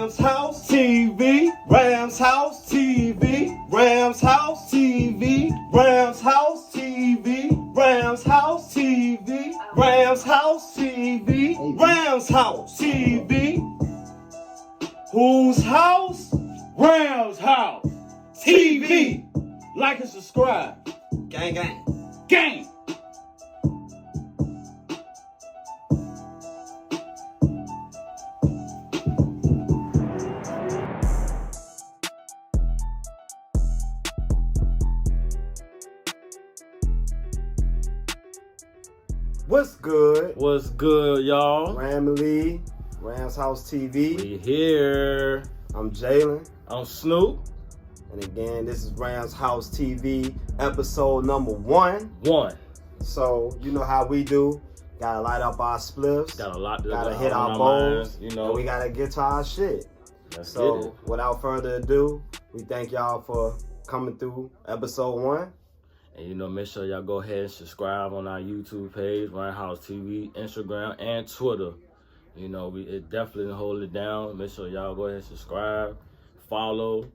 Rams House TV, Rams House TV, Rams House TV, Rams House TV, Rams House TV, Rams House TV, Rams House TV. Whose house? Rams House TV. Like and subscribe. Gang, gang. Gang. What's good? What's good, y'all? Ramily, Rams House TV. We here. I'm Jalen. I'm Snoop. And again, this is Rams House TV, episode number 1. So, you know how we do. Gotta light up our spliffs. Gotta hit our bowls. You know. And we gotta get to our shit. Let's get it. Without further ado, we thank y'all for coming through episode 1. And you know, make sure y'all go ahead and subscribe on our YouTube page, Rams House TV, Instagram, and Twitter. You know, it definitely hold it down. Make sure y'all go ahead and subscribe, follow,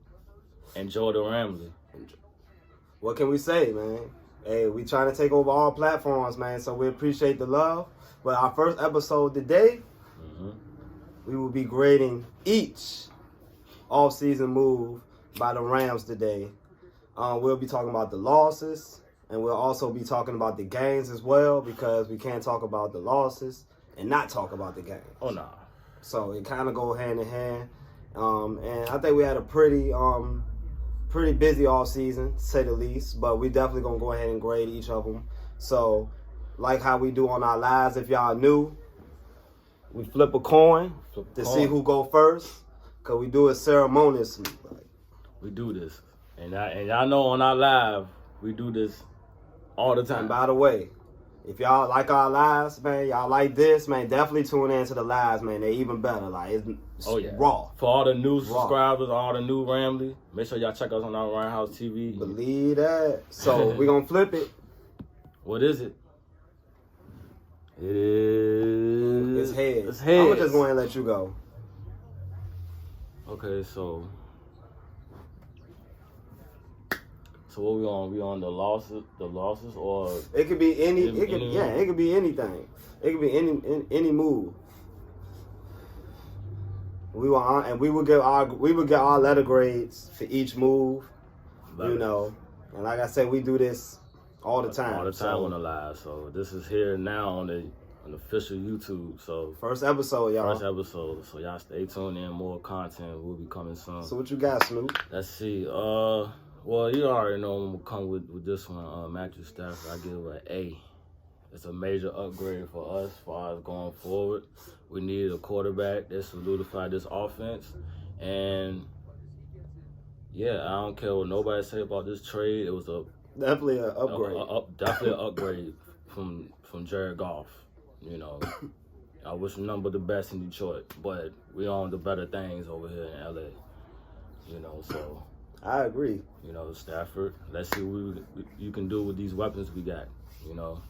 enjoy the Ramsey. What can we say, man? Hey, we trying to take over all platforms, man, so we appreciate the love. But our first episode today, we will be grading each off-season move by the Rams today. We'll be talking about the losses, and we'll also be talking about the gains as well, because we can't talk about the losses and not talk about the games. Oh, no. So it kind of go hand in hand. And I think we had a pretty busy off season, to say the least. But we definitely going to go ahead and grade each of them. So like how we do on our lives, if y'all new, we flip a coin to see who go first, because we do it ceremoniously. We do this. And y'all know on our live, we do this all the time. And by the way, if y'all like our lives, man, y'all like this, man, definitely tune in to the lives, man. They're even better. Like, it's raw. For all the new subscribers, all the new Ramley, make sure y'all check us on our Rams House TV. Believe that. So we're going to flip it. What is it? It is... It's heads. It's heads. I'm going to just go ahead and let you go. Okay, so what we on? We on the losses, or it could be it could be anything. It could be any move. We will get our letter grades for each move. You know, and like I said, we do this all the time. All the time on the live. So this is here now on the official YouTube. So first episode, y'all. So y'all stay tuned in. More content will be coming soon. So what you got, Snoop? Let's see. Well, you already know I'm gonna come with this one. Matthew Stafford, I give it an A. It's a major upgrade for us as far as going forward. We needed a quarterback that solidified this offense, and yeah, I don't care what nobody say about this trade. It was definitely an upgrade. Definitely an upgrade from Jared Goff. You know, I wish him nothing but the best in Detroit, but we on the better things over here in LA. You know, so. I agree. You know, Stafford, let's see what you can do with these weapons we got. You know,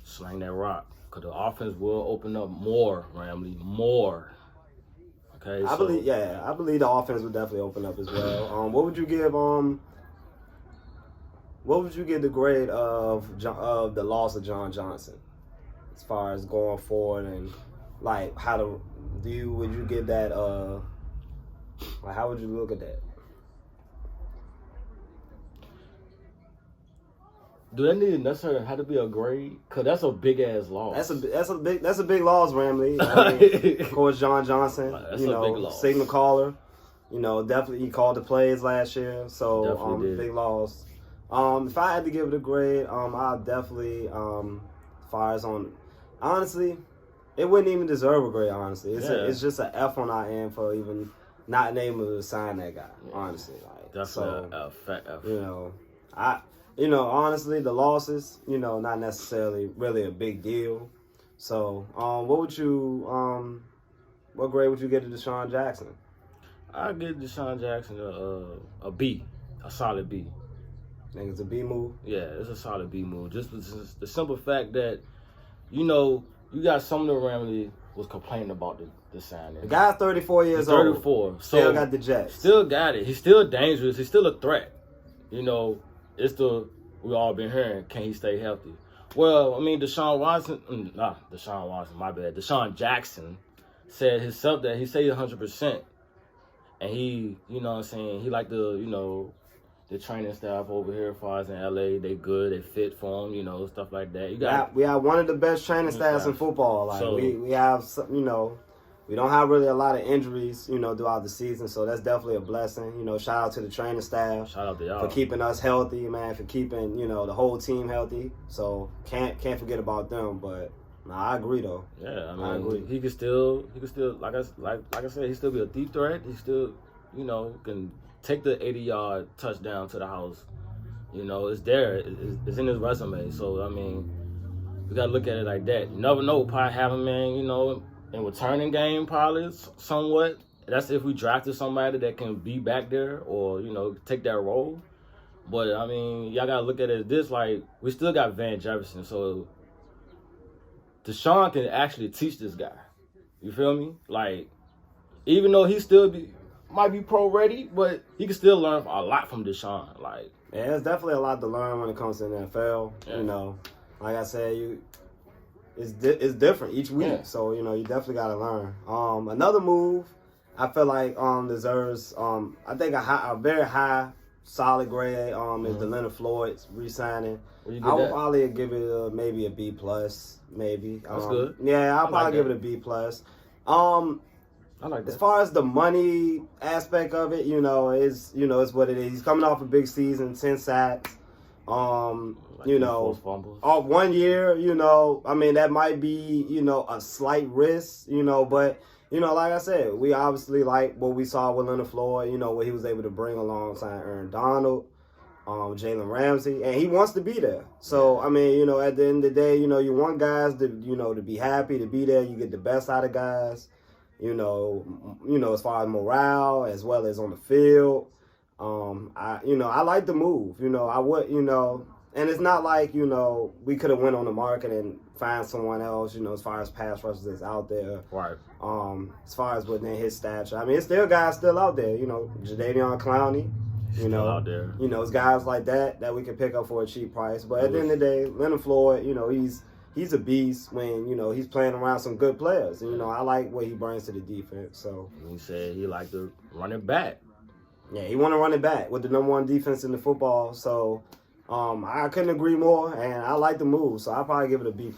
slang that rock. Because the offense will open up more, Ramley, more. Okay, I believe the offense will definitely open up as well. What would you give the grade of the loss of John Johnson, as far as going forward, and like would you give that how would you look at that? Do that need necessarily have to be a grade? Cause that's a big ass loss. That's a big loss, Ramley. I mean, of course, John Johnson. That's a big loss. Signal caller. You know, definitely he called the plays last year, so big loss. If I had to give it a grade, I'd definitely honestly, it wouldn't even deserve a grade. Honestly, it's just an F on our end for even not being able to sign that guy. Honestly, like definitely a fat F. Honestly, the losses, not necessarily really a big deal. So, what grade would you get to Desean Jackson? I'd give Desean Jackson a B, a solid B. Think it's a B move? Yeah, it's a solid B move. Just the simple fact that, you got some of the Ramley was complaining about the Desean. The guy's 34 years He's old. 34. Still got the Jets. Still got it. He's still dangerous. He's still a threat. You know, we all been hearing, can he stay healthy? Well, I mean, Deshaun Jackson said himself that he stayed 100%. And he, you know what I'm saying, he like the training staff over here as far as in LA, they good, they fit for him, you know, stuff like that. We have one of the best training staffs in football. Like, so, we have, you know, we don't have really a lot of injuries, you know, throughout the season, so that's definitely a blessing. You know, shout out to the training staff. Shout out to y'all. For keeping us healthy, man, for keeping, you know, the whole team healthy. So can't forget about them, but I agree though. Yeah, I agree. He could still like I said, he still be a deep threat. He still, you know, can take the 80-yard touchdown to the house. You know, it's there. It's in his resume. So I mean, we gotta look at it like that. You never know. Probably have him, man, you know, in returning game, probably somewhat. That's if we drafted somebody that can be back there or, you know, take that role. But I mean, y'all gotta look at it as this, like, we still got Van Jefferson, so Desean can actually teach this guy. You feel me? Like, even though he still might be pro ready, but he can still learn a lot from Desean. Like, yeah, there's definitely a lot to learn when it comes to the NFL. Yeah. You know, like I said, it's different each week. Yeah. So, you know, you definitely got to learn. Another move I feel like deserves, I think a very high, solid grade is the Leonard Floyd re-signing. I would probably give it maybe a B+, maybe. That's good. Yeah, I'll probably give it a B+. I like that. As far as the money aspect of it, you know, it's what it is. He's coming off a big season, 10 sacks. You know, 1 year, you know, I mean, that might be, you know, a slight risk, you know, but, you know, like I said, we obviously like what we saw with Leonard Floyd, you know, what he was able to bring alongside Aaron Donald, Jalen Ramsey, and he wants to be there. So, I mean, you know, at the end of the day, you know, you want guys to, you know, to be happy, to be there. You get the best out of guys, you know, as far as morale as well as on the field. I like the move, you know, I would, you know, and it's not like, you know, we could have went on the market and find someone else, you know, as far as pass rushers that's out there. Right. As far as within his stature. I mean, it's still guys still out there, you know, Jadeveon Clowney, you know, out there. You know, it's guys like that we can pick up for a cheap price. But at the end of the day, Leonard Floyd, you know, he's a beast when, you know, he's playing around some good players. And, you know, I like what he brings to the defense. So he said he liked to run it back. Yeah, he want to run it back with the #1 defense in the football. So I couldn't agree more, and I like the move. So I'll probably give it a B+.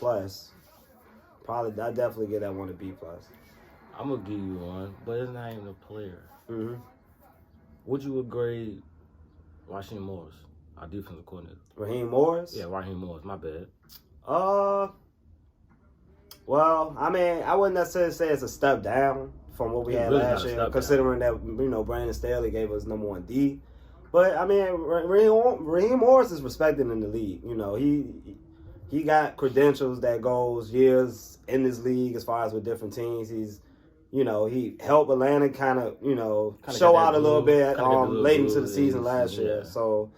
Probably, I definitely give that one a B+. I'm gonna give you one, but it's not even a player. Mm-hmm. Would you grade Raheem Morris, our defensive coordinator? Raheem Morris? Yeah, Raheem Morris. My bad. Well, I mean, I wouldn't necessarily say it's a step down from what we had last year, considering that, you know, Brandon Staley gave us #1 D. But I mean, Raheem Morris is respected in the league. You know, he got credentials that goes years in this league as far as with different teams. He's, you know, he helped Atlanta kind of, you know, show out a little bit late into the season last year. So,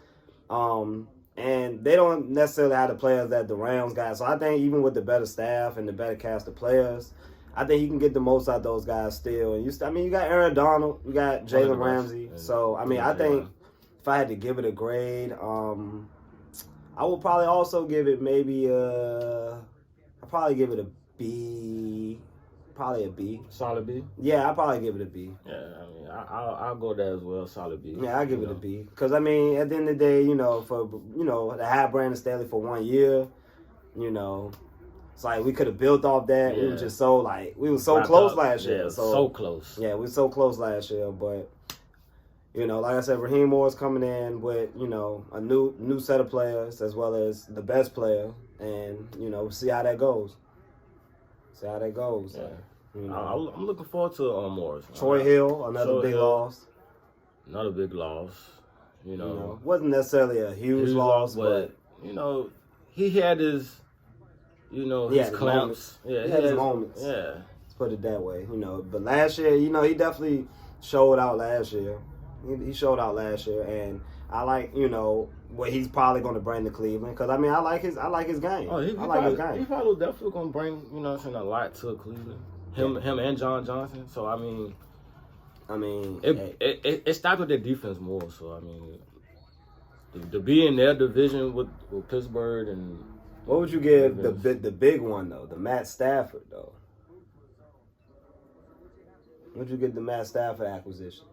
and they don't necessarily have the players that the Rams got. So I think even with the better staff and the better cast of players, I think you can get the most out of those guys still. And you got Aaron Donald, you got Jalen Ramsey. So I mean, I think if I had to give it a grade, I would probably also give it maybe I'd probably give it a B. Probably a B. Solid B? Yeah, I'll probably give it a B. Yeah, I mean, I'll go there as well, solid B. Yeah, I'll give it a B. Because, I mean, at the end of the day, you know, to have Brandon Staley for 1 year, you know, it's like we could have built off that. Yeah. We were just we were so close last year. Yeah, so close. Yeah, we were so close last year. But, you know, like I said, Raheem Moore's coming in with, you know, a new set of players as well as the best player. And, you know, see how that goes. Yeah. You know. I'm looking forward to Morris. Troy Hill, another big loss. Another big loss. You know, wasn't necessarily a huge loss, but you know, he had his, you know, his clamps. Yeah, he had his moments. Yeah, let's put it that way. You know, but last year, you know, he definitely showed out last year. He showed out last year, and I like, you know, what he's probably going to bring to Cleveland, because I mean, I like his game. Oh, I like his game. He probably definitely going to bring, you know, a lot to Cleveland. Him and John Johnson. So I mean, hey. it stopped with their defense more. So I mean, to be in their division with Pittsburgh and what would you give the big one though, the Matt Stafford though? What would you give the Matt Stafford acquisition?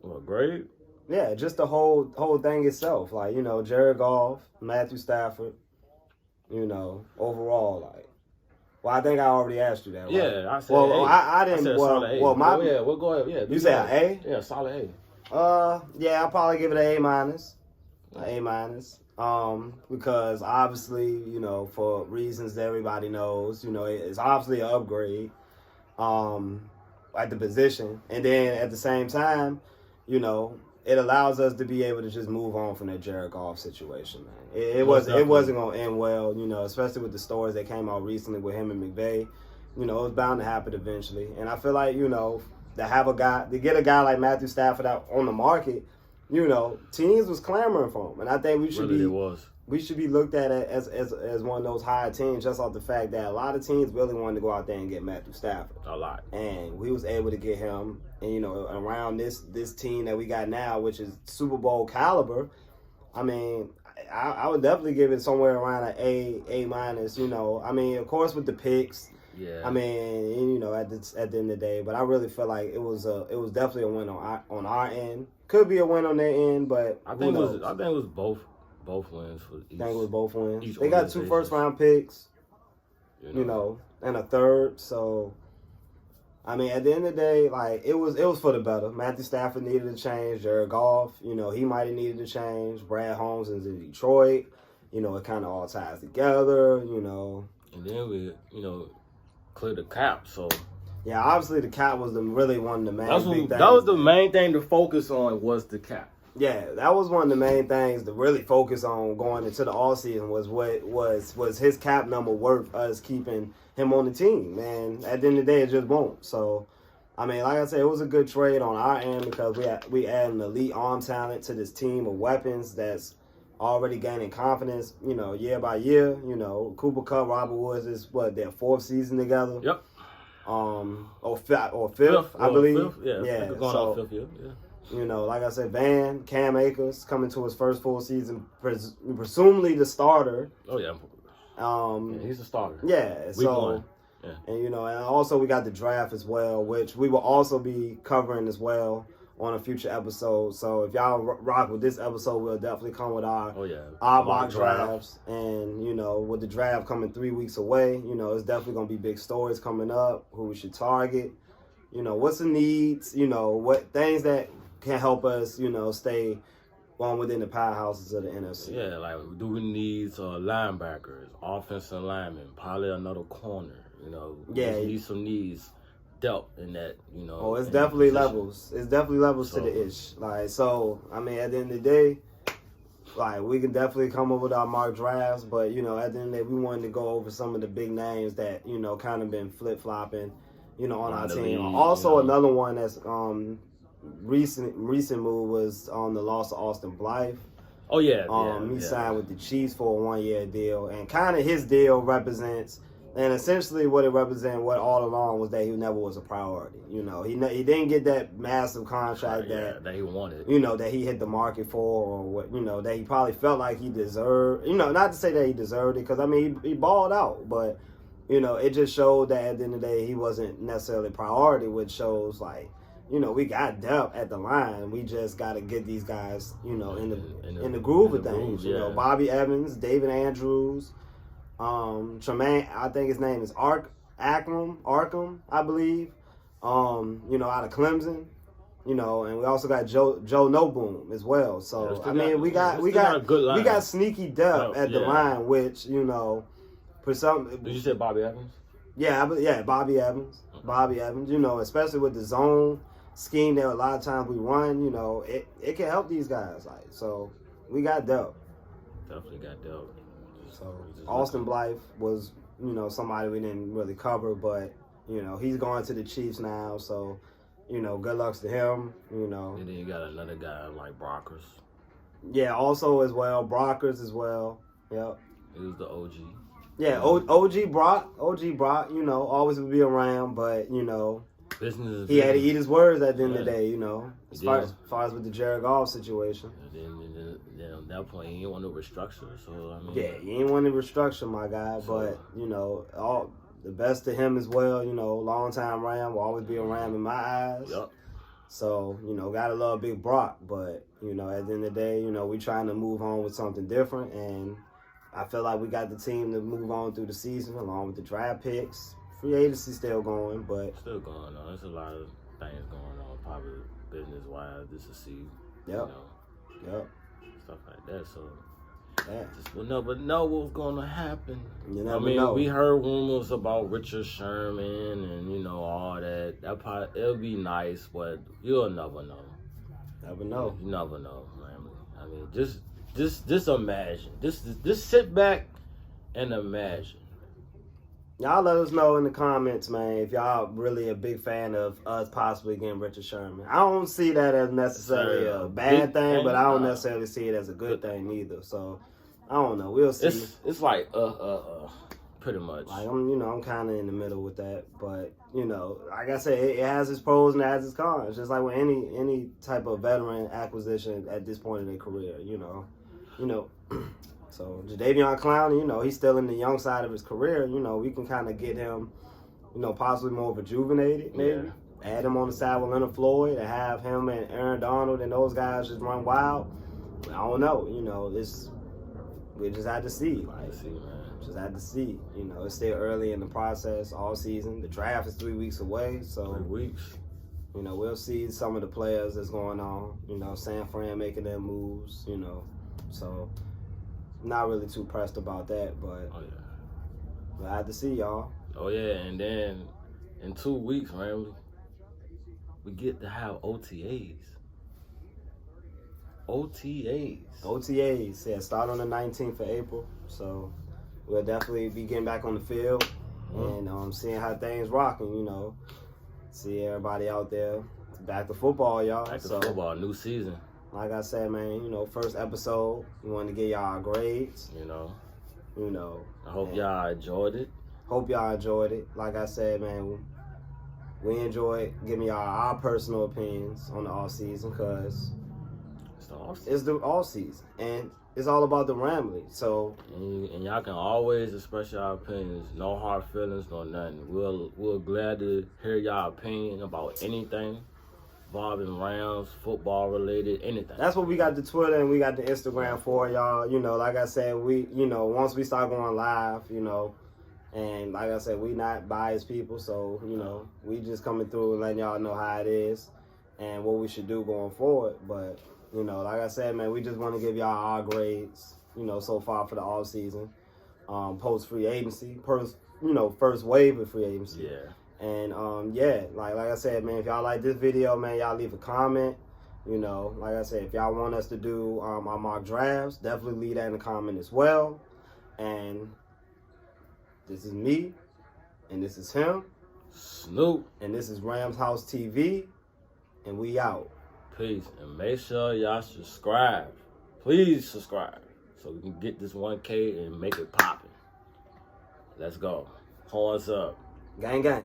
Well, great. Yeah, just the whole thing itself. Like, Jared Goff, Matthew Stafford, overall, like. Well, I think I already asked you that. Right? Yeah, I said. Well, A. I didn't. I said well, A. well, my. Yeah, we'll go ahead. Yeah, you said an A? Yeah, solid A. Yeah, I'll probably give it an A minus. An A minus. Because obviously, for reasons that everybody knows, it's obviously an upgrade. At the position, and then at the same time, it allows us to be able to just move on from that Jared Goff situation, man. It wasn't gonna end well, especially with the stories that came out recently with him and McVay. It was bound to happen eventually, and I feel like to get a guy like Matthew Stafford out on the market, teams was clamoring for him, and I think we should be looked at as one of those higher teams just off the fact that a lot of teams really wanted to go out there and get Matthew Stafford. A lot. And we was able to get him, and around this team that we got now, which is Super Bowl caliber. I mean, I would definitely give it somewhere around an A minus. Of course with the picks. Yeah. At the end of the day, but I really feel like it was definitely a win on our end. Could be a win on their end, but I think it was both wins for each. I think it was both wins. They got 2 first-round picks, and a third. So, at the end of the day, like it was for the better. Matthew Stafford needed a change. Jared Goff, he might have needed a change. Brad Holmes is in Detroit. It kind of all ties together. And then we, cleared the cap. So. Yeah, obviously the cap was really one of the main big things. That was the main thing to focus on was the cap. Yeah, that was one of the main things to really focus on going into the offseason was his cap number worth us keeping him on the team. Man, at the end of the day, it just won't. So, like I said, it was a good trade on our end because we add an elite arm talent to this team of weapons that's already gaining confidence, year by year. Cooper Kupp, Robert Woods is their 4th season together. Yep. Or fifth, I believe. Fifth, yeah. Going on 5th year. Yeah. Like I said, Cam Akers coming to his first full season, presumably the starter. Oh yeah. He's a starter. Yeah. Week 1. Yeah. And and also we got the draft as well, which we will also be covering as well on a future episode. So if y'all rock with this episode, we'll definitely come with our mock drafts. And with the draft coming 3 weeks away, it's definitely gonna be big stories coming up. Who we should target. What's the needs. What things that can help us, stay within the powerhouses of the NFC. Yeah, like do we need linebackers, offensive linemen, probably another corner. Yeah, need some needs dealt in that. Oh, it's definitely levels. It's definitely levels to the ish. Like so, at the end of the day, like we can definitely come up with our mock drafts, but at the end of the day, we wanted to go over some of the big names that kind of been flip flopping, on our team. League, also, another one that's recent move was on the loss of Austin Blythe. Oh yeah. He signed with the Chiefs for a 1-year deal, and kind of his deal represents, and essentially what it represented, what all along was that he never was a priority. He didn't get that massive contract that he wanted. That he hit the market for, or what that he probably felt like he deserved. Not to say that he deserved it, because he balled out, but it just showed that at the end of the day he wasn't necessarily a priority, which shows like. We got depth at the line. We just got to get these guys, in the groove of things. Bobby Evans, David Andrews, Tremaine. I think his name is Arkham, I believe. Out of Clemson. And we also got Joe Noboom as well. So we got sneaky depth at the line, which for some. Did you say Bobby Evans? Yeah, Bobby Evans. Bobby Evans. Especially with the zone scheme that a lot of times we run, it can help these guys. Like so, we got depth. Definitely got depth. So Austin Blythe was, somebody we didn't really cover, but he's going to the Chiefs now. So, good luck to him. And then you got another guy like Yeah, also as well, Brockers as well. Yep. He was the OG. Yeah, OG Brock, you know, always would be around, but, you know, business he had to eat his words at the end of the day, you know, as far as with the Jared Goff situation. Then at that point, he didn't want to restructure, so, I mean. Yeah, he didn't want to restructure, my guy, but, you know, all the best to him as well, you know, long-time Ram, will always be a Ram in my eyes. Yep. So, you know, gotta love Big Brock, but, you know, at the end of the day, you know, we trying to move on with something different, and I feel like we got the team to move on through the season, along with the draft picks. Free agency still going, but... Still going on. There's a lot of things going on, probably business-wise, this is see, you know, stuff like that, so... Yeah. Just we'll never know what's going to happen. You never know. We heard rumors about Richard Sherman and, you know, all that. That probably, it'll be nice, but you'll never know. Never know. You never know, man. I mean, just imagine. Just sit back and imagine. Y'all let us know in the comments, man, if y'all really a big fan of us possibly getting Richard Sherman. I don't see that as necessarily a bad thing, but I don't necessarily see it as a good thing either. So, I don't know. We'll see. It's like, pretty much. Like, I'm kind of in the middle with that. But, you know, like I said, it has its pros and it has its cons. Just like with any type of veteran acquisition at this point in their career, you know. So, Jadeveon Clowney, you know, he's still in the young side of his career. You know, we can kind of get him, you know, possibly more rejuvenated, maybe. Yeah. Add him on the side with Leonard Floyd and have him and Aaron Donald and those guys just run wild. I don't know. You know, we just had to see. Like, just had to see. You know, it's still early in the process, all season. The draft is 3 weeks away. So 3 weeks. You know, we'll see some of the players that's going on. You know, San Fran making their moves, you know. So... not really too pressed about that, but I had to see y'all. Oh yeah, and then in 2 weeks, man, we get to have OTAs. OTAs, yeah, start on the 19th of April. So we'll definitely be getting back on the field and seeing how things rocking, you know. See everybody out there. Back to football, y'all. Back to football, new season. Like I said, man, you know, first episode, we wanted to get y'all grades. You know. I hope y'all enjoyed it. Hope y'all enjoyed it. Like I said, man, we enjoyed giving y'all our personal opinions on the off season because it's the off season and it's all about the Rambley. So and y'all can always express your opinions. No hard feelings, no nothing. We're glad to hear y'all opinion about anything. Involving Rams, football related, anything. That's what we got the Twitter and we got the Instagram for, y'all. You know, like I said, once we start going live, you know, and like I said, we not biased people, so, you know, we just coming through and letting y'all know how it is and what we should do going forward. But, you know, like I said, man, we just want to give y'all our grades, you know, so far for the off season, post free agency, first wave of free agency. Yeah. And, like I said, man, if y'all like this video, man, y'all leave a comment. You know, like I said, if y'all want us to do our mock drafts, definitely leave that in the comment as well. And this is me, and this is him. Snoop. And this is Rams House TV, and we out. Peace. And make sure y'all subscribe. Please subscribe so we can get this 1K and make it poppin'. Let's go. Horns up. Gang, gang.